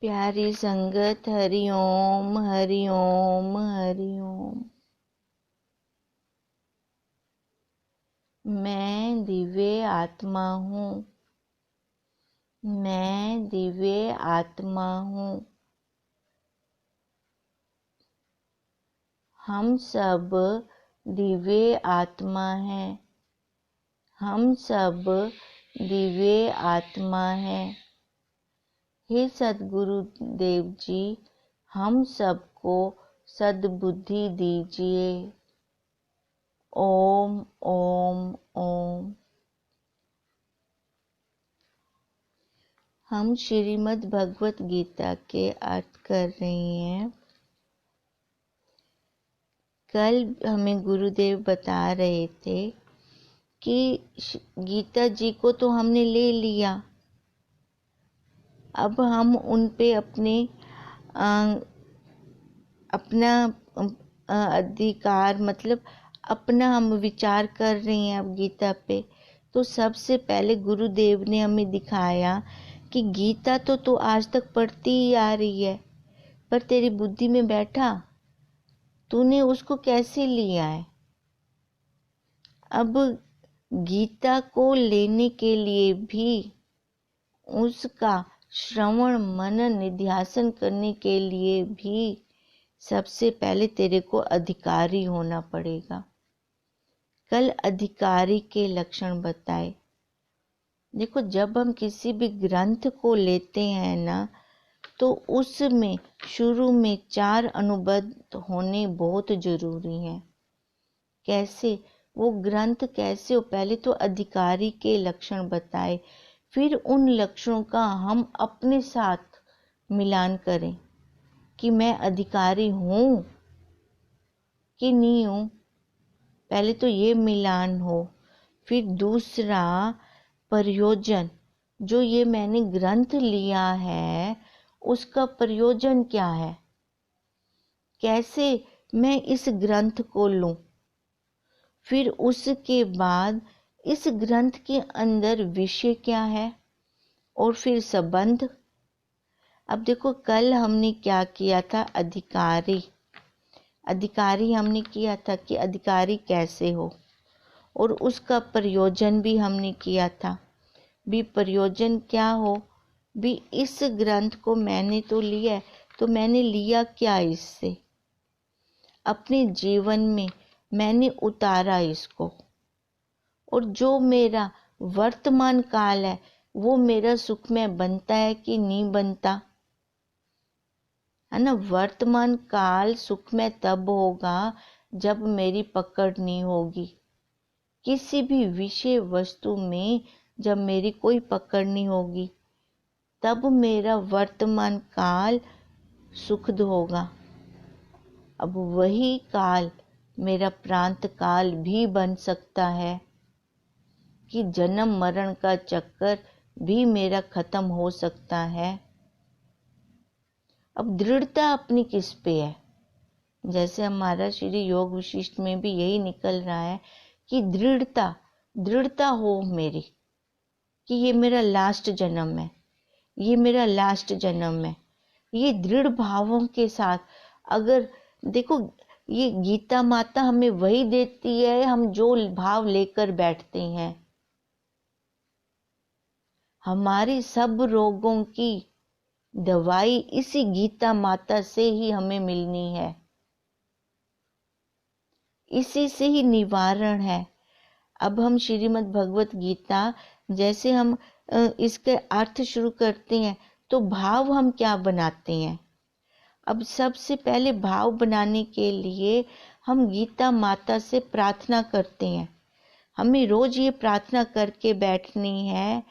प्यारी संगत, हरि ओम हरि ओम हरि ओम। मैं दिव्य आत्मा हूँ। मैं दिव्य आत्मा हूँ। हम सब दिव्य आत्मा हैं। हम सब दिव्य आत्मा हैं। हे सद्गुरु देव जी, हम सबको सद्बुद्धि दीजिए। ओम ओम ओम। हम श्रीमद् भगवत गीता के अर्थ कर रहे हैं। कल हमें गुरुदेव बता रहे थे कि गीता जी को तो हमने ले लिया, अब हम उन पे अपना अधिकार मतलब अपना हम विचार कर रहे हैं अब गीता पे। तो सबसे पहले गुरुदेव ने हमें दिखाया कि गीता तो तू आज तक पढ़ती ही आ रही है, पर तेरी बुद्धि में बैठा, तूने उसको कैसे लिया है। अब गीता को लेने के लिए भी उसका श्रवण मनन निध्यासन करने के लिए भी सबसे पहले तेरे को अधिकारी होना पड़ेगा। कल अधिकारी के लक्षण बताए। देखो, जब हम किसी भी ग्रंथ को लेते हैं ना, तो उसमें शुरू में 4 अनुबंध होने बहुत जरूरी हैं। कैसे वो ग्रंथ कैसे हो, पहले तो अधिकारी के लक्षण बताए, फिर उन लक्षणों का हम अपने साथ मिलान करें कि मैं अधिकारी हूँ कि नहीं हूँ। पहले तो ये मिलान हो। फिर दूसरा, प्रयोजन, जो ये मैंने ग्रंथ लिया है उसका प्रयोजन क्या है, कैसे मैं इस ग्रंथ को लूं। फिर उसके बाद इस ग्रंथ के अंदर विषय क्या है, और फिर संबंध। अब देखो, कल हमने क्या किया था, अधिकारी हमने किया था कि अधिकारी कैसे हो, और उसका प्रयोजन भी हमने किया था। भी प्रयोजन क्या हो, भी इस ग्रंथ को मैंने तो लिया है, तो मैंने लिया क्या इससे, अपने जीवन में मैंने उतारा इसको, और जो मेरा वर्तमान काल है वो मेरा सुखमय बनता है कि नहीं बनता, है ना। वर्तमान काल सुखमय तब होगा जब मेरी पकड़ नहीं होगी किसी भी विषय वस्तु में। जब मेरी कोई पकड़ नहीं होगी तब मेरा वर्तमान काल सुखद होगा। अब वही काल मेरा प्रांत काल भी बन सकता है कि जन्म मरण का चक्कर भी मेरा खत्म हो सकता है। अब दृढ़ता अपनी किस पे है, जैसे हमारा श्री योग विशिष्ट में भी यही निकल रहा है कि दृढ़ता हो मेरी कि ये मेरा लास्ट जन्म है, ये मेरा लास्ट जन्म है। ये दृढ़ भावों के साथ, अगर देखो, ये गीता माता हमें वही देती है हम जो भाव लेकर बैठते हैं। हमारी सब रोगों की दवाई इसी गीता माता से ही हमें मिलनी है, इसी से ही निवारण है। अब हम श्रीमद् भगवत गीता जैसे हम इसके अर्थ शुरू करते हैं तो भाव हम क्या बनाते हैं। अब सबसे पहले भाव बनाने के लिए हम गीता माता से प्रार्थना करते हैं। हमें रोज ये प्रार्थना करके बैठनी है।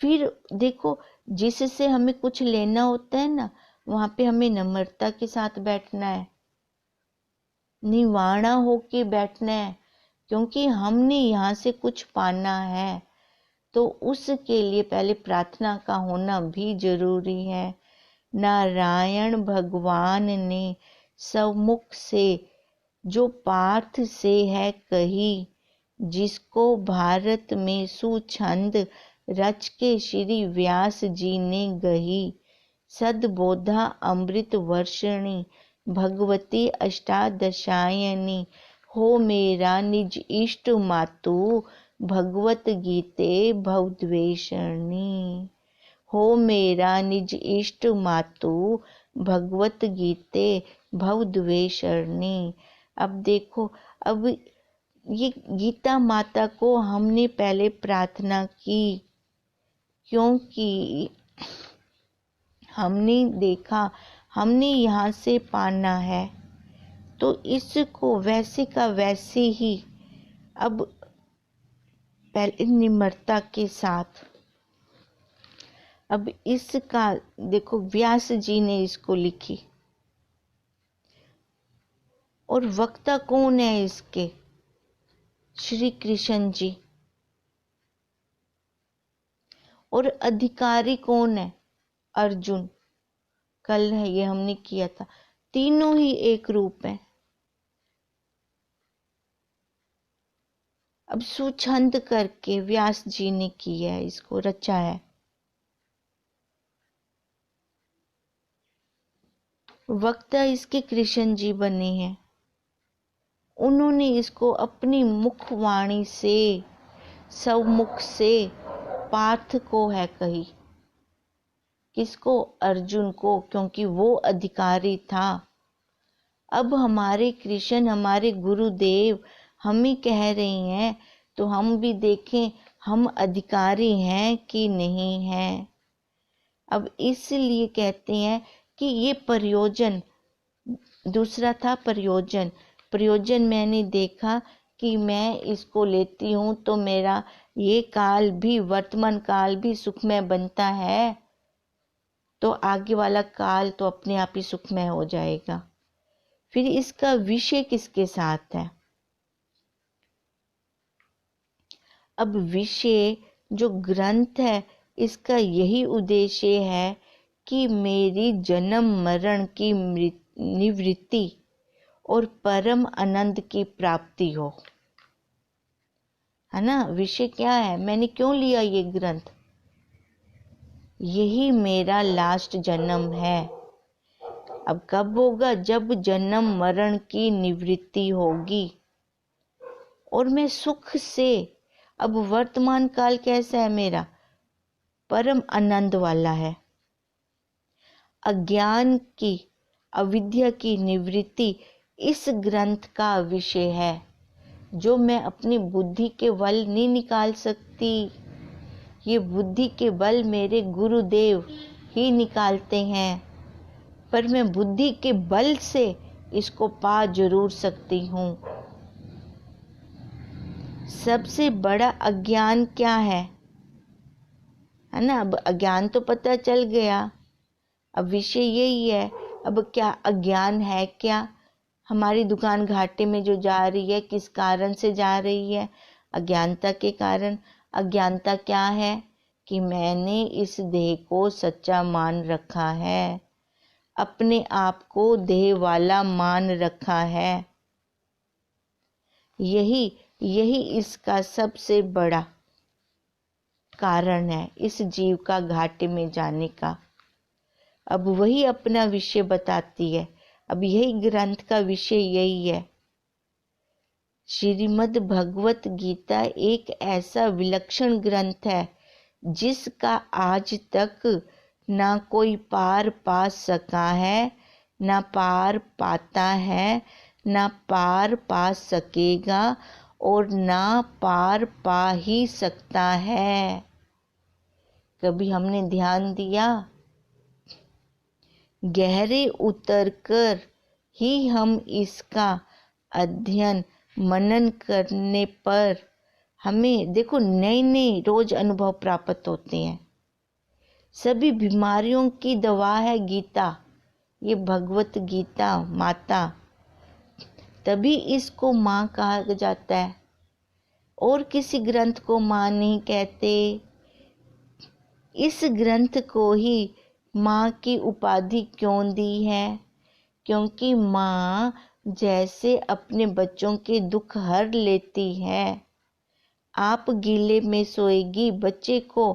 फिर देखो, जिससे हमें कुछ लेना होता है ना, वहां पे हमें नम्रता के साथ बैठना है, निवाणा होके बैठना है, क्योंकि हमने यहाँ से कुछ पाना है। तो उसके लिए पहले प्रार्थना का होना भी जरूरी है। नारायण भगवान ने समुख से जो पार्थ से है कही, जिसको भारत में सुछंद रच के श्री व्यास जी ने गही। सद्बोधा अमृत वर्षिणी भगवती अष्टादशायनी हो मेरा निज इष्ट मातु भगवत गीते भवद्वेषिणी हो मेरा निज इष्ट मातु भगवत गीते भवद्वेषिणी। अब देखो, अब ये गीता माता को हमने पहले प्रार्थना की, क्योंकि हमने देखा हमने यहाँ से पाना है, तो इसको वैसे का वैसे ही अब पहले निम्रता के साथ, अब इसका देखो व्यास जी ने इसको लिखी, और वक्ता कौन है इसके? श्री कृष्ण जी। और अधिकारी कौन है? अर्जुन। कल है ये हमने किया था, तीनों ही एक रूप है। अब सुछंद करके व्यास जी ने किया है, इसको रचा है। वक्ता इसके कृष्ण जी बने हैं, उन्होंने इसको अपनी मुखवाणी से सवमुख से पार्थ को है कही। किसको? अर्जुन को, क्योंकि वो अधिकारी था। अब हमारे कृष्ण, हमारे गुरुदेव हमें कह रहे हैं, तो हम भी देखें हम अधिकारी हैं कि नहीं हैं। अब इसलिए कहते हैं कि ये प्रयोजन, दूसरा था प्रयोजन। प्रयोजन मैंने देखा कि मैं इसको लेती हूँ तो मेरा ये काल भी, वर्तमान काल भी सुखमय बनता है, तो आगे वाला काल तो अपने आप ही सुखमय हो जाएगा। फिर इसका विषय किसके साथ है? अब विषय जो ग्रंथ है, इसका यही उद्देश्य है कि मेरी जन्म मरण की निवृत्ति और परम आनंद की प्राप्ति हो, है ना। विषय क्या है? मैंने क्यों लिया ये ग्रंथ? यही मेरा लास्ट जन्म है। अब कब होगा? जब जन्म मरण की निवृत्ति होगी और मैं सुख से, अब वर्तमान काल कैसा है मेरा? परम आनंद वाला है। अज्ञान की, अविद्या की निवृत्ति इस ग्रंथ का विषय है, जो मैं अपनी बुद्धि के बल नहीं निकाल सकती। ये बुद्धि के बल मेरे गुरुदेव ही निकालते हैं, पर मैं बुद्धि के बल से इसको पा जरूर सकती हूँ। सबसे बड़ा अज्ञान क्या है ना। अब अज्ञान तो पता चल गया, अब विषय यही है। अब क्या अज्ञान है? क्या हमारी दुकान घाटे में जो जा रही है, किस कारण से जा रही है? अज्ञानता के कारण। अज्ञानता क्या है? कि मैंने इस देह को सच्चा मान रखा है, अपने आप को देह वाला मान रखा है। यही इसका सबसे बड़ा कारण है, इस जीव का घाटे में जाने का। अब वही अपना विषय बताती है। अब यही ग्रंथ का विषय यही है। श्रीमद् भगवत गीता एक ऐसा विलक्षण ग्रंथ है जिसका आज तक ना कोई पार पा सका है, ना पार पाता है, ना पार पा सकेगा, और ना पार पा ही सकता है। कभी हमने ध्यान दिया? गहरे उतरकर ही हम इसका अध्ययन मनन करने पर हमें देखो नए नए रोज अनुभव प्राप्त होते हैं। सभी बीमारियों की दवा है गीता, ये भगवत गीता माता, तभी इसको माँ कहा जाता है। और किसी ग्रंथ को माँ नहीं कहते। इस ग्रंथ को ही माँ की उपाधि क्यों दी है? क्योंकि माँ जैसे अपने बच्चों के दुख हर लेती है। आप गीले में सोएगी, बच्चे को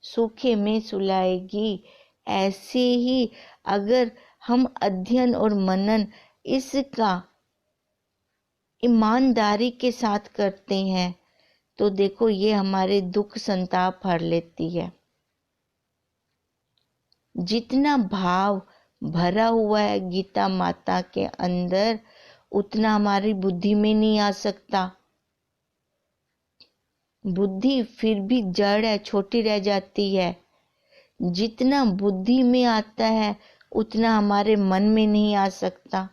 सूखे में सुलाएगी। ऐसे ही अगर हम अध्ययन और मनन इसका ईमानदारी के साथ करते हैं तो देखो ये हमारे दुख संताप हर लेती है। जितना भाव भरा हुआ है गीता माता के अंदर उतना हमारी बुद्धि में नहीं आ सकता। बुद्धि फिर भी जड़ है, छोटी रह जाती है। जितना बुद्धि में आता है उतना हमारे मन में नहीं आ सकता,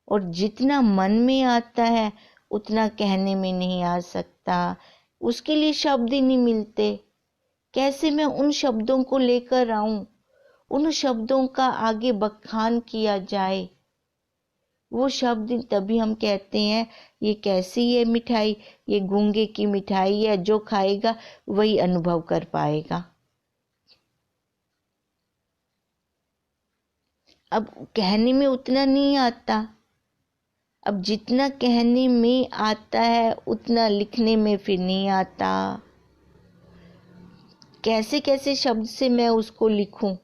और जितना मन में आता है उतना कहने में नहीं आ सकता। उसके लिए शब्द ही नहीं मिलते। कैसे मैं उन शब्दों को लेकर आऊं, उन शब्दों का आगे बखान किया जाए। वो शब्द तभी हम कहते हैं ये कैसी है मिठाई, ये गूंगे की मिठाई है, जो खाएगा वही अनुभव कर पाएगा। अब कहने में उतना नहीं आता। अब जितना कहने में आता है उतना लिखने में फिर नहीं आता। कैसे कैसे शब्द से मैं उसको लिखूं।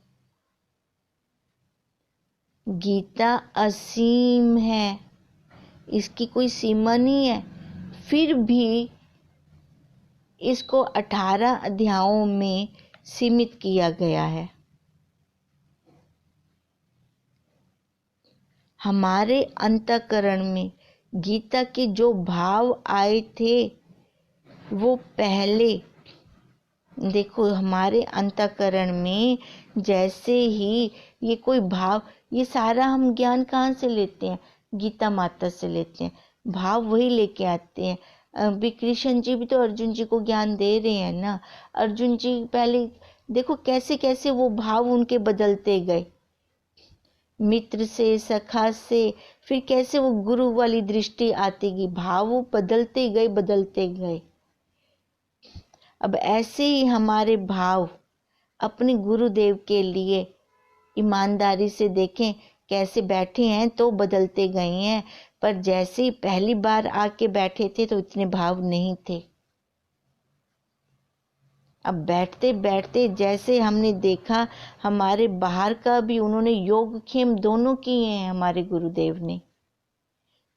गीता असीम है, इसकी कोई सीमा नहीं है। फिर भी इसको 18 अध्यायों में सीमित किया गया है। हमारे अंतःकरण में गीता के जो भाव आए थे वो पहले देखो हमारे अंतःकरण में जैसे ही ये कोई भाव, ये सारा हम ज्ञान कहाँ से लेते हैं? गीता माता से लेते हैं। भाव वही लेके आते हैं। अभी कृष्ण जी भी तो अर्जुन जी को ज्ञान दे रहे हैं ना। अर्जुन जी पहले देखो कैसे कैसे वो भाव उनके बदलते गए, मित्र से, सखा से, फिर कैसे वो गुरु वाली दृष्टि आती गई, भाव वो बदलते गए बदलते गए। अब ऐसे ही हमारे भाव अपने गुरुदेव के लिए ईमानदारी से देखें कैसे बैठे हैं तो बदलते गए हैं, पर जैसे ही पहली बार आके बैठे थे तो इतने भाव नहीं थे। अब बैठते बैठते जैसे हमने देखा हमारे बाहर का भी उन्होंने योगक्षेम दोनों किए हैं हमारे गुरुदेव ने,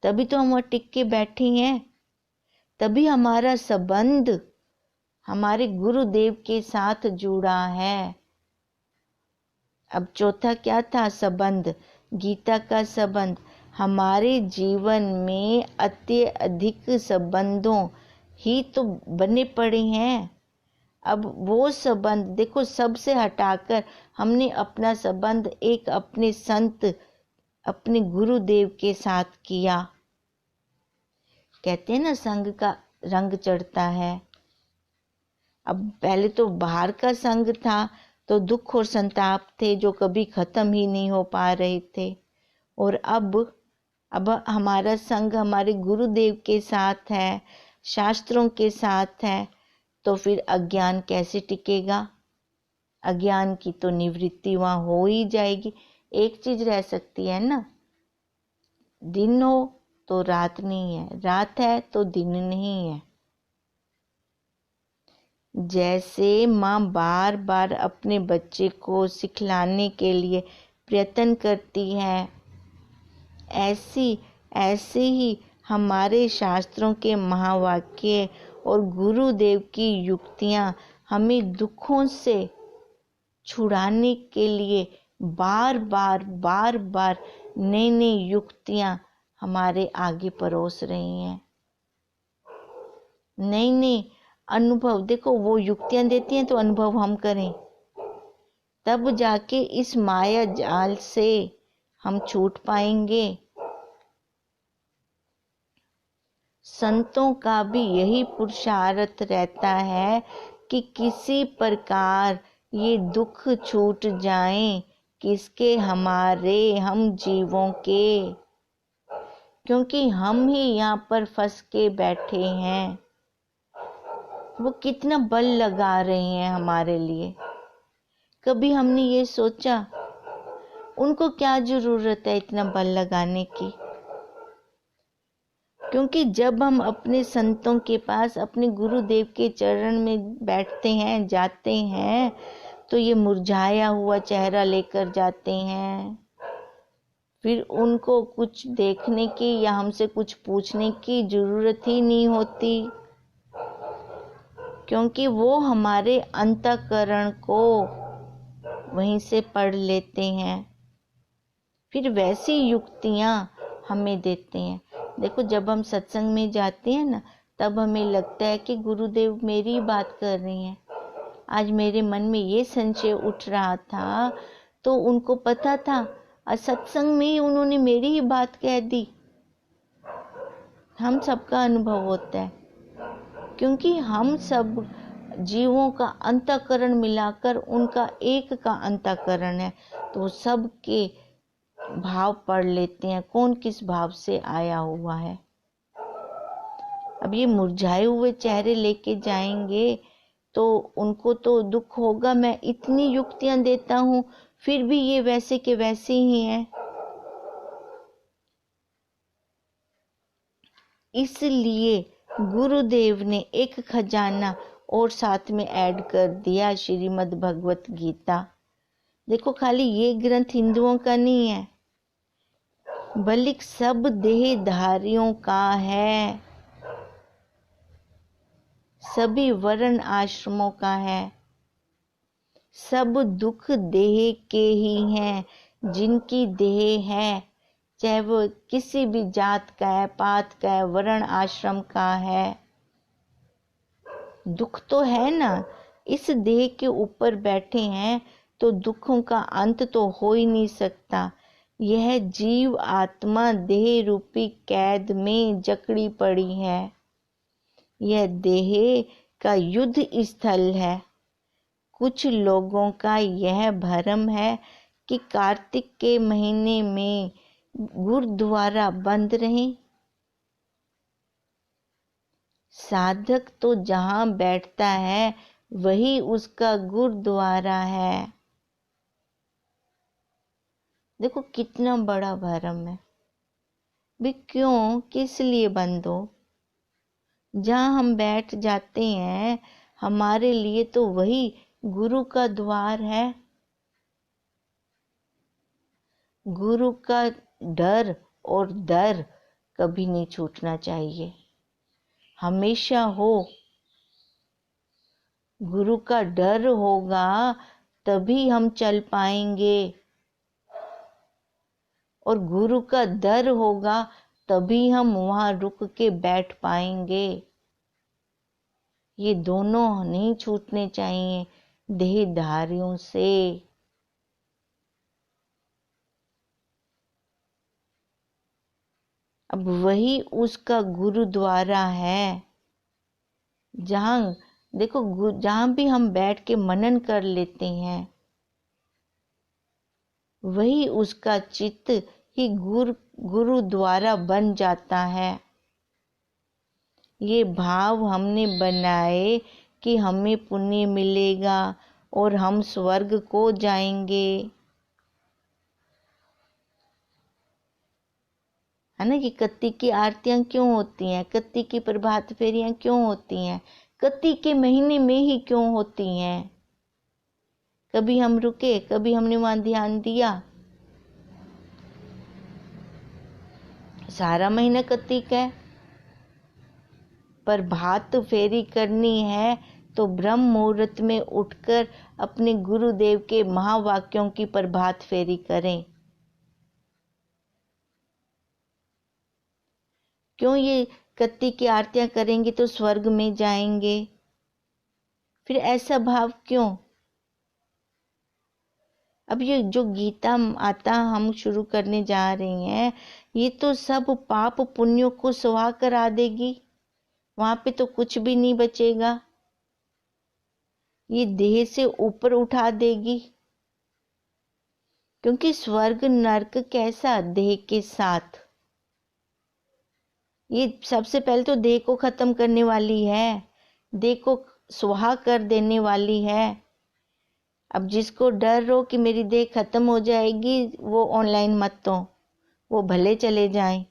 तभी तो हम वहाँ टिक के बैठे हैं। तभी हमारा संबंध हमारे गुरुदेव के साथ जुड़ा है। अब चौथा क्या था? संबंध। गीता का संबंध। हमारे जीवन में अत्यधिक संबंधों ही तो बने पड़े हैं। अब वो संबंध देखो सबसे हटाकर हमने अपना संबंध एक अपने संत, अपने गुरुदेव के साथ किया। कहते हैं ना संग का रंग चढ़ता है। अब पहले तो बाहर का संग था तो दुख और संताप थे जो कभी खत्म ही नहीं हो पा रहे थे, और अब हमारा संग हमारे गुरुदेव के साथ है, शास्त्रों के साथ है, तो फिर अज्ञान कैसे टिकेगा? अज्ञान की तो निवृत्ति वहाँ हो ही जाएगी। एक चीज रह सकती है ना, दिन हो तो रात नहीं है, रात है तो दिन नहीं है। जैसे माँ बार बार अपने बच्चे को सिखलाने के लिए प्रयत्न करती है, ऐसे ही हमारे शास्त्रों के महावाक्य और गुरुदेव की युक्तियाँ हमें दुखों से छुड़ाने के लिए बार बार नई नई युक्तियाँ हमारे आगे परोस रही हैं। नई नई अनुभव, देखो वो युक्तियां देती हैं तो अनुभव हम करें, तब जाके इस माया जाल से हम छूट पाएंगे। संतों का भी यही पुरुषार्थ रहता है कि किसी प्रकार ये दुख छूट जाएं, किसके? हमारे, हम जीवों के, क्योंकि हम ही यहाँ पर फंस के बैठे हैं। वो कितना बल लगा रहे हैं हमारे लिए। कभी हमने ये सोचा उनको क्या जरूरत है इतना बल लगाने की? क्योंकि जब हम अपने संतों के पास, अपने गुरुदेव के चरण में बैठते हैं, जाते हैं, तो ये मुरझाया हुआ चेहरा लेकर जाते हैं। फिर उनको कुछ देखने की या हमसे कुछ पूछने की जरूरत ही नहीं होती, क्योंकि वो हमारे अंतःकरण को वहीं से पढ़ लेते हैं। फिर वैसी युक्तियां हमें देते हैं। देखो, जब हम सत्संग में जाते हैं ना, तब हमें लगता है कि गुरुदेव मेरी बात कर रही हैं। आज मेरे मन में ये संशय उठ रहा था, तो उनको पता था, आज सत्संग में ही उन्होंने मेरी ही बात कह दी। हम सबका अनुभव होता है, क्योंकि हम सब जीवों का अंतःकरण मिलाकर उनका एक का अंतःकरण है, तो वो सब के भाव पढ़ लेते हैं, कौन किस भाव से आया हुआ है। अब ये मुरझाए हुए चेहरे लेके जाएंगे तो उनको तो दुख होगा। मैं इतनी युक्तियां देता हूँ, फिर भी ये वैसे के वैसे ही हैं। इसलिए गुरुदेव ने एक खजाना और साथ में ऐड कर दिया, श्रीमद् भगवत गीता। देखो, खाली ये ग्रंथ हिंदुओं का नहीं है, बल्कि सब देहधारियों का है, सभी वर्ण आश्रमों का है। सब दुख देह के ही हैं, जिनकी देह है, चाहे वो किसी भी जात का है, पात का है, वर्ण आश्रम का है। दुख तो है ना, इस देह के ऊपर बैठे हैं, तो दुखों का अंत तो हो ही नहीं सकता। यह जीव आत्मा देह रूपी कैद में जकड़ी पड़ी है। यह देह का युद्ध स्थल है। कुछ लोगों का यह भ्रम है कि कार्तिक के महीने में गुरुद्वारा बंद रहे। साधक तो जहां बैठता है वही उसका गुरुद्वारा है। देखो, कितना बड़ा भ्रम है भी। क्यों, किस लिए बंद हो? जहां हम बैठ जाते हैं, हमारे लिए तो वही गुरु का द्वार है। गुरु का डर और दर कभी नहीं छूटना चाहिए, हमेशा हो। गुरु का डर होगा तभी हम चल पाएंगे, और गुरु का दर होगा तभी हम वहां रुक के बैठ पाएंगे। ये दोनों नहीं छूटने चाहिए देहधारियों से। अब वही उसका गुरुद्वारा है, जहां देखो, जहां भी हम बैठ के मनन कर लेते हैं, वही उसका चित्त ही गुरुद्वारा बन जाता है। ये भाव हमने बनाए कि हमें पुण्य मिलेगा और हम स्वर्ग को जाएंगे, है ना। कि कत्ती की आरतियां क्यों होती हैं, कत्ती की प्रभात फेरियां क्यों होती हैं, कत्ती के महीने में ही क्यों होती हैं? कभी हम रुके, कभी हमने वहां ध्यान दिया? सारा महीना कत्ती का है। प्रभात फेरी करनी है तो ब्रह्म मुहूर्त में उठकर अपने गुरुदेव के महावाक्यों की प्रभात फेरी करें। क्यों ये कत्ती की आरतियां करेंगे तो स्वर्ग में जाएंगे? फिर ऐसा भाव क्यों? अब ये जो गीता माता हम शुरू करने जा रही हैं, ये तो सब पाप पुण्यों को सुहा करा देगी। वहां पे तो कुछ भी नहीं बचेगा। ये देह से ऊपर उठा देगी, क्योंकि स्वर्ग नरक कैसा, देह के साथ। ये सबसे पहले तो देह को खत्म करने वाली है, देह को सुहा कर देने वाली है। अब जिसको डर हो कि मेरी देह खत्म हो जाएगी, वो ऑनलाइन मत तो, वो भले चले जाएं।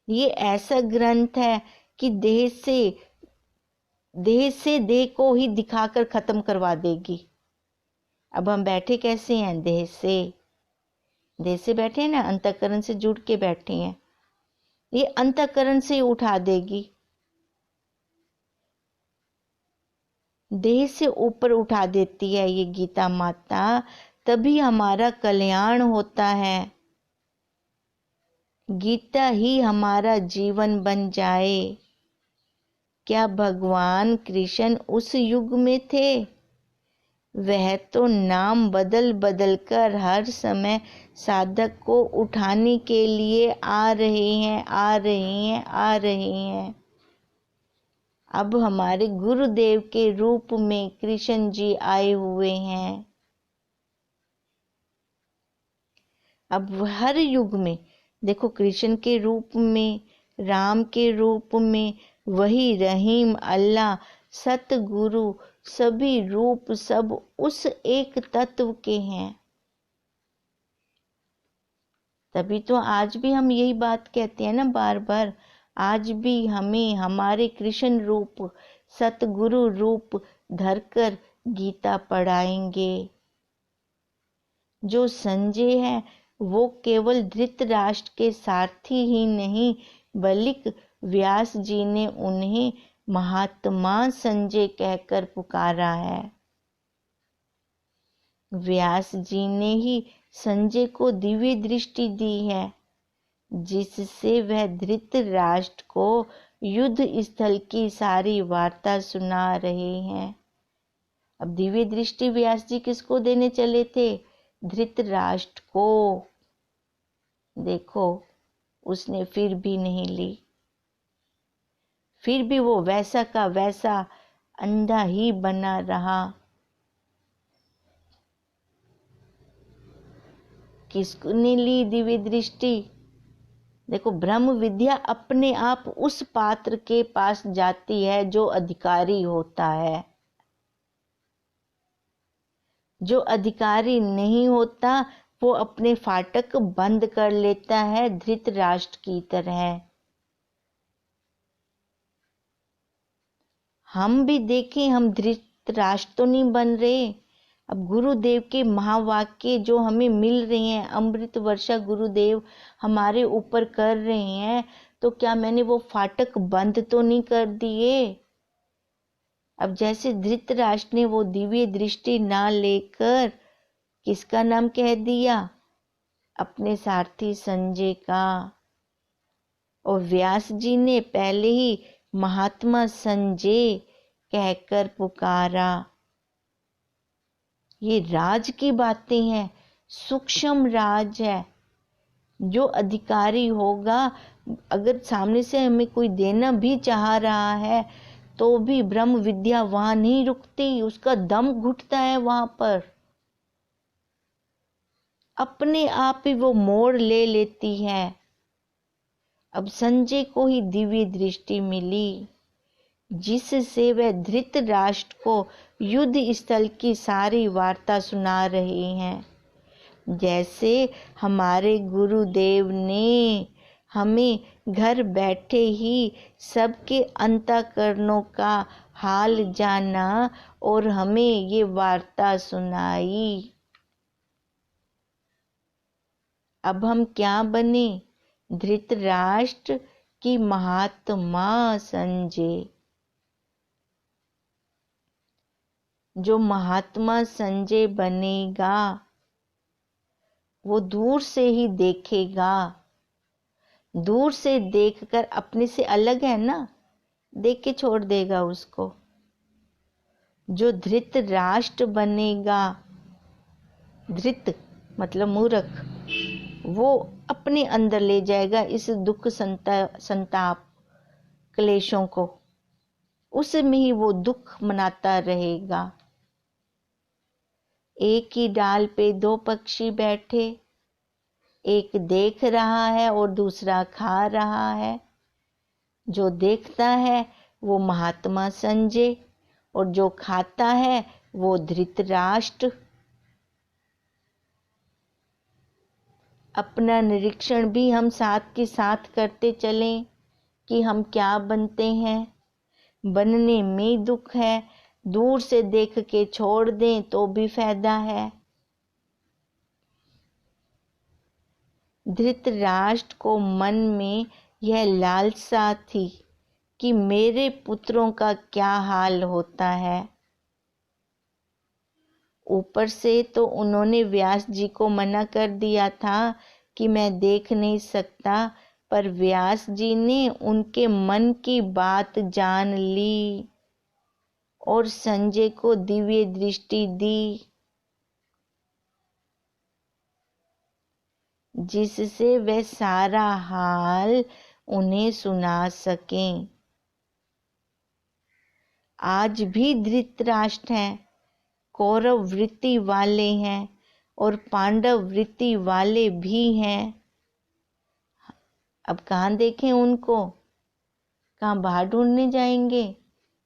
ये ऐसा ग्रंथ है कि देह से देह से देह को ही दिखाकर खत्म करवा देगी। अब हम बैठे कैसे हैं? देह से बैठे हैं ना, अंतःकरण से जुड़ के बैठे हैं। ये अंतःकरण से उठा देगी, देह से ऊपर उठा देती है ये गीता माता, तभी हमारा कल्याण होता है। गीता ही हमारा जीवन बन जाए। क्या भगवान कृष्ण उस युग में थे? वह तो नाम बदल बदल कर हर समय साधक को उठाने के लिए आ रहे हैं। अब हमारे गुरुदेव के रूप में कृष्ण जी आए हुए हैं। अब हर युग में देखो, कृष्ण के रूप में, राम के रूप में, वही रहीम, अल्लाह, सतगुरु, सभी रूप सब उस एक तत्व के हैं। तभी तो आज भी हम यही बात कहते हैं ना बार बार, आज भी हमें हमारे कृष्ण रूप, सतगुरु रूप धरकर गीता पढ़ाएंगे। जो संजय है वो केवल धृतराष्ट्र के सारथी ही नहीं, बल्कि व्यास जी ने उन्हें महात्मा संजय कहकर पुकारा है। व्यास जी ने ही संजय को दिव्य दृष्टि दी है, जिससे वह धृतराष्ट्र को युद्ध स्थल की सारी वार्ता सुना रहे हैं। अब दिव्य दृष्टि व्यास जी किसको देने चले थे? धृतराष्ट्र को। देखो, उसने फिर भी नहीं ली, फिर भी वो वैसा का वैसा अंधा ही बना रहा। किसने ली दिव्य दृष्टि? देखो, ब्रह्म विद्या अपने आप उस पात्र के पास जाती है जो अधिकारी होता है। जो अधिकारी नहीं होता वो अपने फाटक बंद कर लेता है, धृतराष्ट्र की तरह। हम भी देखें, हम धृतराष्ट्र तो नहीं बन रहे। अब गुरुदेव के महावाक्य जो हमें मिल रहे हैं, अमृत वर्षा गुरुदेव हमारे ऊपर कर रहे हैं, तो क्या मैंने वो फाटक बंद तो नहीं कर दिए? अब जैसे धृतराष्ट्र ने वो दिव्य दृष्टि ना लेकर किसका नाम कह दिया? अपने सारथी संजय का। और व्यास जी ने पहले ही महात्मा संजय कहकर पुकारा। ये राज की बातें हैं, सूक्ष्म राज है। जो अधिकारी होगा, अगर सामने से हमें कोई देना भी चाह रहा है तो भी ब्रह्म विद्या वहां नहीं रुकती, उसका दम घुटता है वहां पर। अपने आप ही वो मोड़ ले लेती है। अब संजय को ही दिव्य दृष्टि मिली, जिससे वह धृतराष्ट्र को युद्ध स्थल की सारी वार्ता सुना रहे हैं। जैसे हमारे गुरुदेव ने हमें घर बैठे ही सबके अंतःकरणों का हाल जाना और हमें ये वार्ता सुनाई। अब हम क्या बने? धृतराष्ट्र की महात्मा संजय। जो महात्मा संजय बनेगा वो दूर से ही देखेगा, दूर से देखकर अपने से अलग है ना, देख के छोड़ देगा उसको। जो धृतराष्ट्र बनेगा, धृत मतलब मूर्ख, वो अपने अंदर ले जाएगा इस दुख संताप क्लेशों को, उसमें ही वो दुख मनाता रहेगा। एक ही डाल पे दो पक्षी बैठे, एक देख रहा है और दूसरा खा रहा है। जो देखता है वो महात्मा संजय और जो खाता है वो धृतराष्ट्र। अपना निरीक्षण भी हम साथ के साथ करते चलें कि हम क्या बनते हैं। बनने में दुख है, दूर से देख के छोड़ दें तो भी फायदा है। धृतराष्ट्र को मन में यह लालसा थी कि मेरे पुत्रों का क्या हाल होता है। ऊपर से तो उन्होंने व्यास जी को मना कर दिया था कि मैं देख नहीं सकता, पर व्यास जी ने उनके मन की बात जान ली और संजय को दिव्य दृष्टि दी, जिससे वे सारा हाल उन्हें सुना सकें। आज भी धृतराष्ट्र हैं, कौरव वृत्ति वाले हैं और पांडव वृत्ति वाले भी हैं। अब कहाँ देखें उनको? कहाँ बाहर ढूंढने जाएंगे?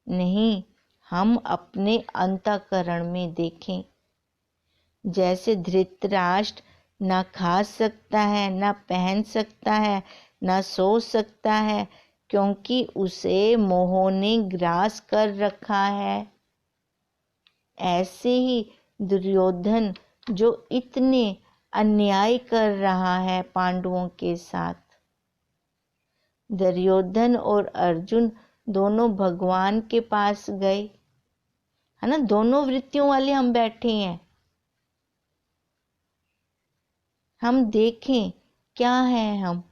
नहीं, हम अपने अंतःकरण में देखें। जैसे धृतराष्ट्र ना खा सकता है, ना पहन सकता है, ना सो सकता है, क्योंकि उसे मोह ने ग्रास कर रखा है। ऐसे ही दुर्योधन जो इतने अन्याय कर रहा है पांडवों के साथ, दुर्योधन और अर्जुन दोनों भगवान के पास गए, है ना। दोनों वृत्तियों वाले हम बैठे हैं। हम देखें क्या है हम,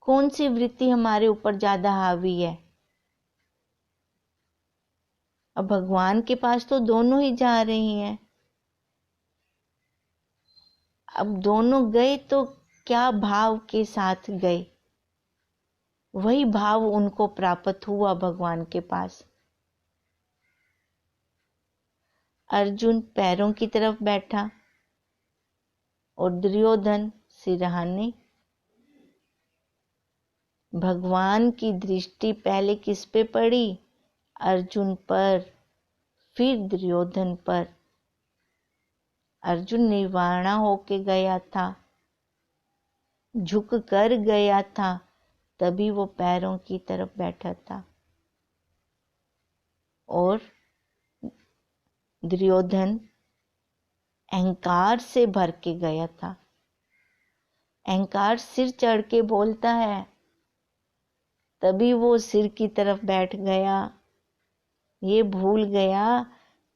कौन सी वृत्ति हमारे ऊपर ज्यादा हावी है। अब भगवान के पास तो दोनों ही जा रही हैं। अब दोनों गए तो क्या भाव के साथ गए, वही भाव उनको प्राप्त हुआ भगवान के पास। अर्जुन पैरों की तरफ बैठा और दुर्योधन सिरहाने। भगवान की दृष्टि पहले किस पे पड़ी? अर्जुन पर, फिर दुर्योधन पर। अर्जुन निर्वाणा होके गया था, झुक कर गया था, तभी वो पैरों की तरफ बैठा था। और दुर्योधन अहंकार से भर के गया था। अहंकार सिर चढ़ के बोलता है, तभी वो सिर की तरफ बैठ गया। ये भूल गया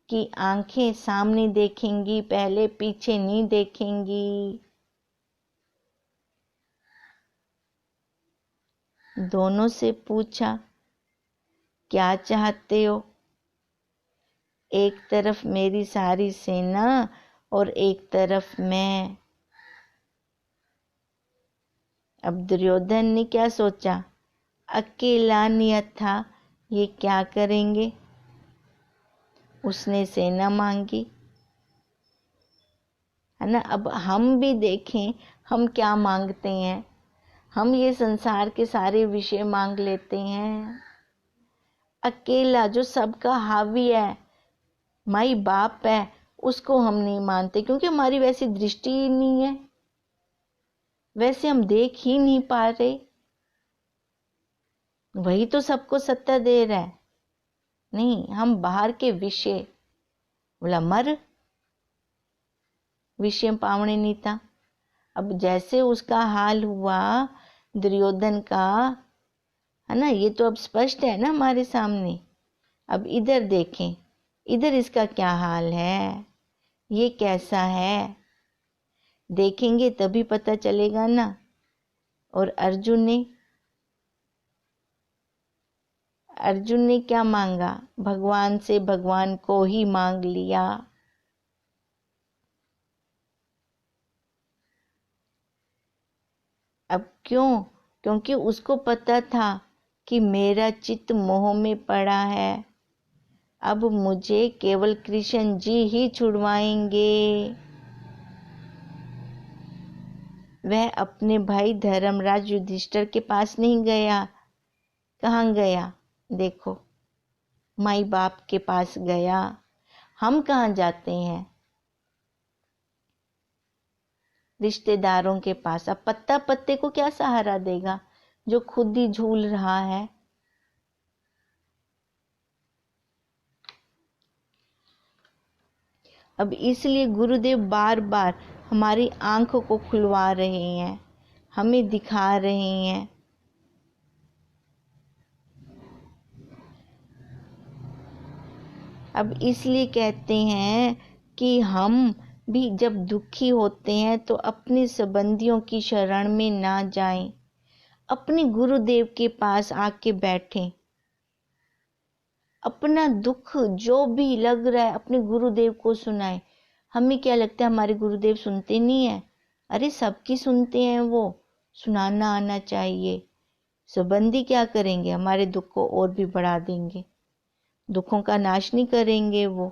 कि आंखें सामने देखेंगी, पहले पीछे नहीं देखेंगी। दोनों से पूछा, क्या चाहते हो? एक तरफ मेरी सारी सेना और एक तरफ मैं। अब दुर्योधन ने क्या सोचा? अकेला नियत था, ये क्या करेंगे? उसने सेना मांगी, है ना। अब हम भी देखें हम क्या मांगते हैं। हम ये संसार के सारे विषय मांग लेते हैं। अकेला जो सबका हावी है, माई बाप है, उसको हम नहीं मानते, क्योंकि हमारी वैसी दृष्टि ही नहीं है, वैसे हम देख ही नहीं पा रहे। वही तो सबको सत्ता दे रहा है। नहीं, हम बाहर के विषय, बोला मर, विषय पावने नहीं था। अब जैसे उसका हाल हुआ दुर्योधन का, है ना, ये तो अब स्पष्ट है ना हमारे सामने। अब इधर देखें, इधर इसका क्या हाल है, ये कैसा है, देखेंगे तभी पता चलेगा ना। और अर्जुन ने क्या मांगा? भगवान से भगवान को ही मांग लिया। अब क्यों? क्योंकि उसको पता था कि मेरा चित्त मोह में पड़ा है, अब मुझे केवल कृष्ण जी ही छुड़वाएंगे। वह अपने भाई धर्मराज युधिष्ठिर के पास नहीं गया। कहाँ गया? देखो, माई बाप के पास गया। हम कहाँ जाते हैं? रिश्तेदारों के पास। अब पत्ता पत्ते को क्या सहारा देगा? जो खुद ही झूल रहा है। अब इसलिए गुरुदेव बार बार हमारी आंखों को खुलवा रहे हैं, हमें दिखा रहे हैं। अब इसलिए कहते हैं कि हम भी जब दुखी होते हैं तो अपने संबंधियों की शरण में ना जाएं, अपने गुरुदेव के पास आके बैठें। अपना दुख जो भी लग रहा है अपने गुरुदेव को सुनाएं। हमें क्या लगता है हमारे गुरुदेव सुनते नहीं है? अरे सबकी सुनते हैं, वो सुनाना आना चाहिए। संबंधी क्या करेंगे? हमारे दुख को और भी बढ़ा देंगे, दुखों का नाश नहीं करेंगे वो।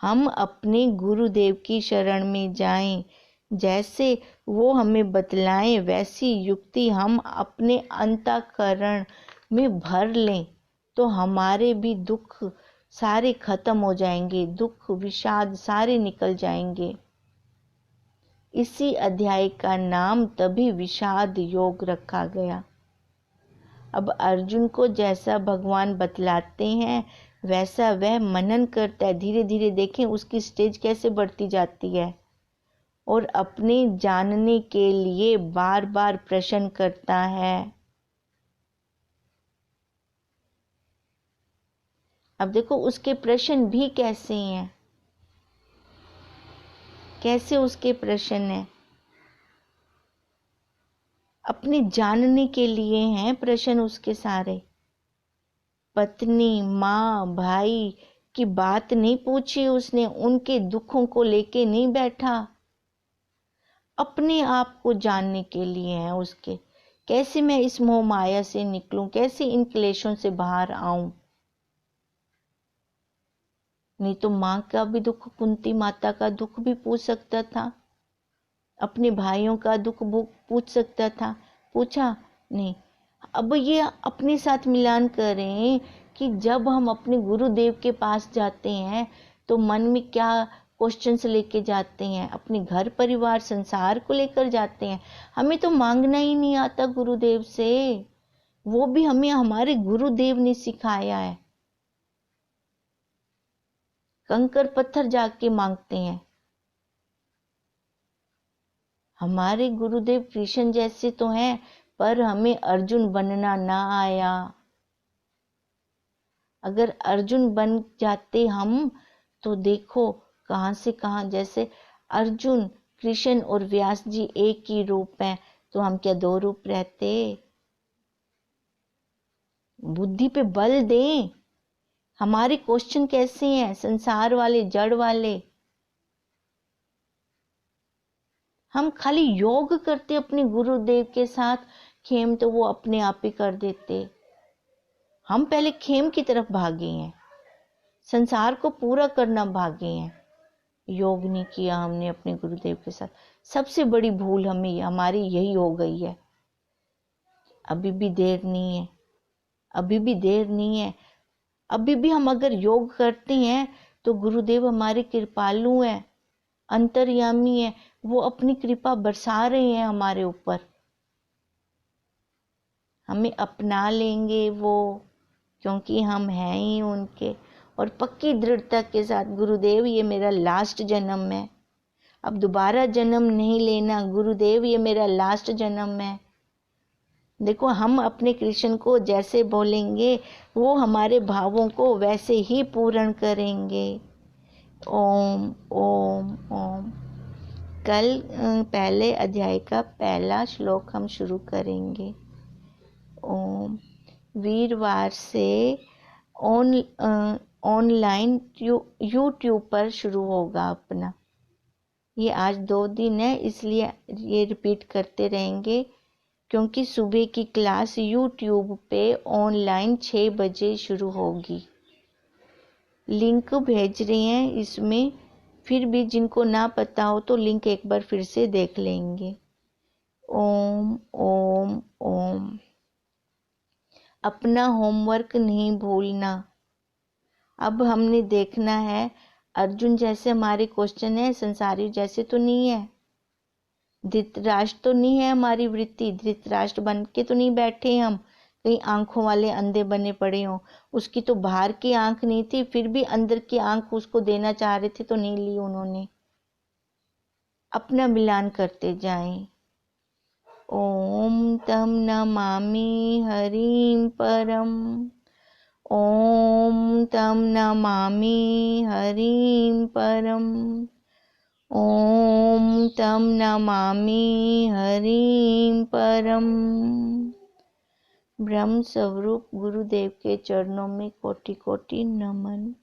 हम अपने गुरुदेव की शरण में जाएं, जैसे वो हमें बतलाएं वैसी युक्ति हम अपने अंतःकरण में भर लें तो हमारे भी दुख सारे खत्म हो जाएंगे, दुख विषाद सारे निकल जाएंगे। इसी अध्याय का नाम तभी विषाद योग रखा गया। अब अर्जुन को जैसा भगवान बतलाते हैं वैसा वह मनन करता है। धीरे धीरे देखें उसकी स्टेज कैसे बढ़ती जाती है और अपने जानने के लिए बार बार प्रश्न करता है। अब देखो उसके प्रश्न भी कैसे हैं, कैसे उसके प्रश्न हैं, अपने जानने के लिए हैं प्रश्न उसके सारे। पत्नी, माँ, भाई की बात नहीं पूछी उसने, उनके दुखों को लेके नहीं बैठा, अपने आप को जानने के लिए हैं उसके। कैसे मैं इस मोह माया से निकलूं, कैसे इन क्लेशों से बाहर आऊं। नहीं तो माँ का भी दुख, कुंती माता का दुख भी पूछ सकता था, अपने भाइयों का दुख पूछ सकता था, पूछा नहीं। अब ये अपने साथ मिलान करें कि जब हम अपने गुरुदेव के पास जाते हैं तो मन में क्या क्वेश्चंस लेके जाते हैं, अपने घर परिवार संसार को लेकर जाते हैं। हमें तो मांगना ही नहीं आता गुरुदेव से, वो भी हमें हमारे गुरुदेव ने सिखाया है। कंकर पत्थर जाके मांगते हैं। हमारे गुरुदेव कृष्ण जैसे तो हैं पर हमें अर्जुन बनना ना आया। अगर अर्जुन बन जाते हम तो देखो कहां से कहां, जैसे अर्जुन कृष्ण और व्यास जी एक ही रूप हैं तो हम क्या दो रूप रहते। बुद्धि पे बल दें। हमारे क्वेश्चन कैसे हैं, संसार वाले, जड़ वाले। हम खाली योग करते अपने गुरुदेव के साथ, खेम तो वो अपने आप ही कर देते। हम पहले खेम की तरफ भागे हैं, संसार को पूरा करना भागे हैं, योग नहीं किया हमने अपने गुरुदेव के साथ। सबसे बड़ी भूल हमें हमारी यही हो गई है। अभी भी देर नहीं है, अभी भी देर नहीं है। अभी भी हम अगर योग करते हैं तो गुरुदेव हमारे कृपालु हैं, अंतर्यामी है, वो अपनी कृपा बरसा रहे हैं हमारे ऊपर। हमें अपना लेंगे वो, क्योंकि हम हैं ही उनके। और पक्की दृढ़ता के साथ, गुरुदेव ये मेरा लास्ट जन्म है, अब दोबारा जन्म नहीं लेना, गुरुदेव ये मेरा लास्ट जन्म है। देखो हम अपने कृष्ण को जैसे बोलेंगे वो हमारे भावों को वैसे ही पूर्ण करेंगे। ओम ओम ओम। कल पहले अध्याय का पहला श्लोक हम शुरू करेंगे। ओम। वीरवार से ऑनलाइन यूट्यूब पर शुरू होगा अपना। ये आज 2 दिन है इसलिए ये रिपीट करते रहेंगे, क्योंकि सुबह की क्लास यूट्यूब पे ऑनलाइन 6 बजे शुरू होगी। लिंक भेज रहे हैं इसमें, फिर भी जिनको ना पता हो तो लिंक एक बार फिर से देख लेंगे। ओम ओम ओम। अपना होमवर्क नहीं भूलना। अब हमने देखना है अर्जुन जैसे हमारे क्वेश्चन है, संसारी जैसे तो नहीं है। धृतराष्ट्र तो नहीं है हमारी वृत्ति, धृतराष्ट्र बन के तो नहीं बैठे हम, कहीं आंखों वाले अंधे बने पड़े हों। उसकी तो बाहर की आंख नहीं थी, फिर भी अंदर की आंख उसको देना चाह रहे थे तो नहीं ली उन्होंने। अपना मिलान करते जाएं। ओम तम नमामि हरिं परम, ओम तम नमामि हरिं परम, ओम तम नमामि हरिं परम। ब्रह्म स्वरूप गुरुदेव के चरणों में कोटि कोटि नमन।